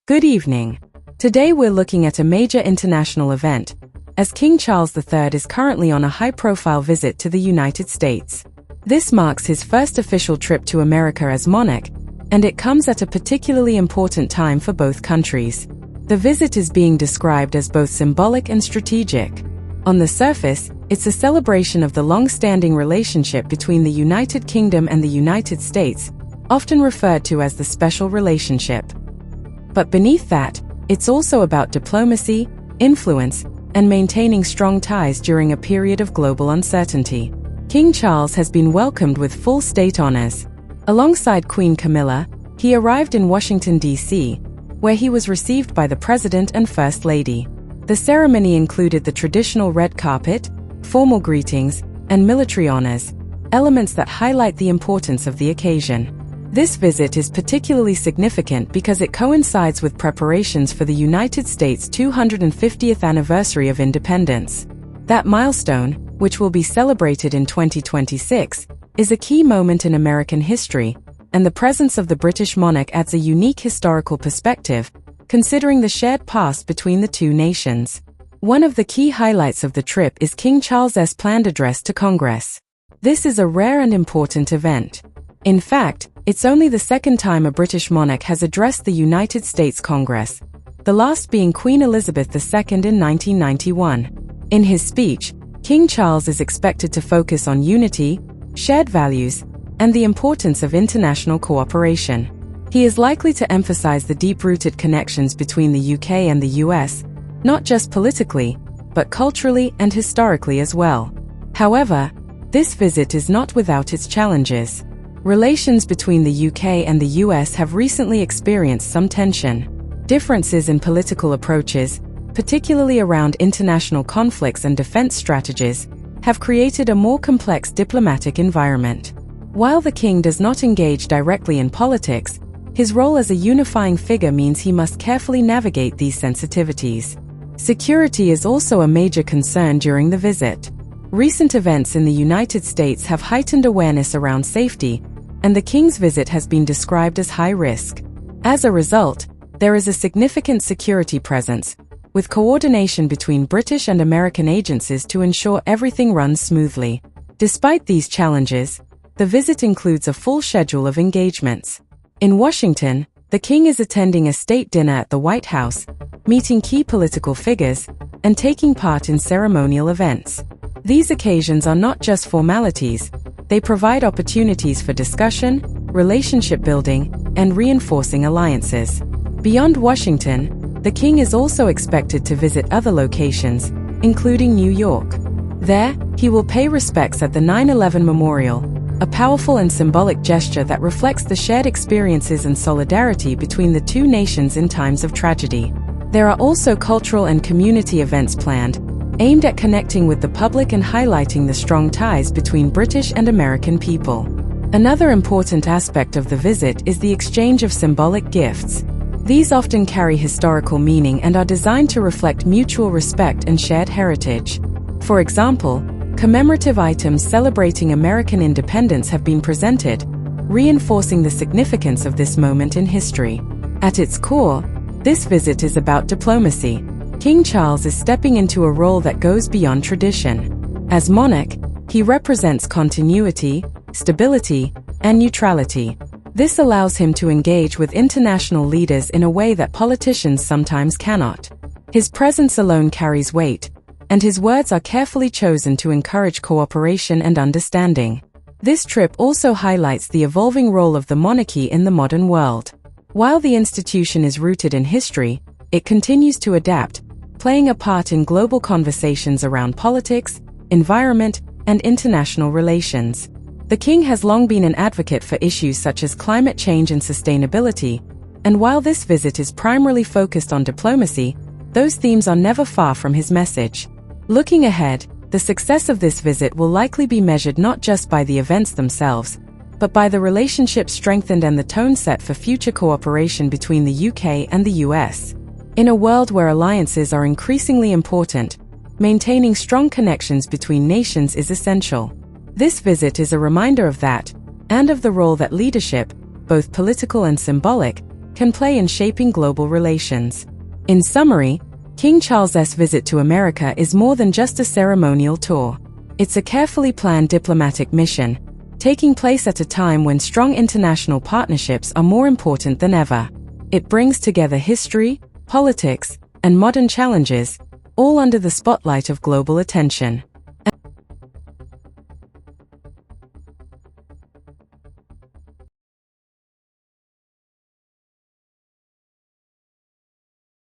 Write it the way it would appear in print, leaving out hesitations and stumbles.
Good evening. Today we're looking at a major international event, as King Charles III is currently on a high-profile visit to the United States. This marks his first official trip to America as monarch, and it comes at a particularly important time for both countries. The visit is being described as both symbolic and strategic. On the surface, it's a celebration of the long-standing relationship between the United Kingdom and the United States, often referred to as the special relationship. But beneath that, it's also about diplomacy, influence, and maintaining strong ties during a period of global uncertainty. King Charles has been welcomed with full state honors. Alongside Queen Camilla, he arrived in Washington, D.C., where he was received by the President and First Lady. The ceremony included the traditional red carpet, formal greetings, and military honors, elements that highlight the importance of the occasion. This visit is particularly significant because it coincides with preparations for the United States' 250th anniversary of independence. That milestone, which will be celebrated in 2026, is a key moment in American history, and the presence of the British monarch adds a unique historical perspective, considering the shared past between the two nations. One of the key highlights of the trip is King Charles's planned address to Congress. This is a rare and important event. In fact, it's only the second time a British monarch has addressed the United States Congress, the last being Queen Elizabeth II in 1991. In his speech, King Charles is expected to focus on unity, shared values, and the importance of international cooperation. He is likely to emphasize the deep-rooted connections between the UK and the US, not just politically, but culturally and historically as well. However, this visit is not without its challenges. Relations between the UK and the US have recently experienced some tension. Differences in political approaches, particularly around international conflicts and defense strategies, have created a more complex diplomatic environment. While the king does not engage directly in politics, his role as a unifying figure means he must carefully navigate these sensitivities. Security is also a major concern during the visit. Recent events in the United States have heightened awareness around safety, and the king's visit has been described as high risk. As a result, there is a significant security presence, with coordination between British and American agencies to ensure everything runs smoothly. Despite these challenges, the visit includes a full schedule of engagements. In Washington, the king is attending a state dinner at the White House, meeting key political figures, and taking part in ceremonial events. These occasions are not just formalities, they provide opportunities for discussion, relationship building, and reinforcing alliances. Beyond Washington, the king is also expected to visit other locations, including New York. There, he will pay respects at the 9/11 Memorial, a powerful and symbolic gesture that reflects the shared experiences and solidarity between the two nations in times of tragedy. There are also cultural and community events planned, aimed at connecting with the public and highlighting the strong ties between British and American people. Another important aspect of the visit is the exchange of symbolic gifts. These often carry historical meaning and are designed to reflect mutual respect and shared heritage. For example, commemorative items celebrating American independence have been presented, reinforcing the significance of this moment in history. At its core, this visit is about diplomacy. King Charles is stepping into a role that goes beyond tradition. As monarch, he represents continuity, stability, and neutrality. This allows him to engage with international leaders in a way that politicians sometimes cannot. His presence alone carries weight, and his words are carefully chosen to encourage cooperation and understanding. This trip also highlights the evolving role of the monarchy in the modern world. While the institution is rooted in history, it continues to adapt, playing a part in global conversations around politics, environment, and international relations. The king has long been an advocate for issues such as climate change and sustainability, and while this visit is primarily focused on diplomacy, those themes are never far from his message. Looking ahead, the success of this visit will likely be measured not just by the events themselves, but by the relationship strengthened and the tone set for future cooperation between the UK and the US. In a world where alliances are increasingly important, maintaining strong connections between nations is essential. This visit is a reminder of that, and of the role that leadership, both political and symbolic, can play in shaping global relations. In summary, King Charles's visit to America is more than just a ceremonial tour. It's a carefully planned diplomatic mission, taking place at a time when strong international partnerships are more important than ever. It brings together history, politics, and modern challenges, all under the spotlight of global attention.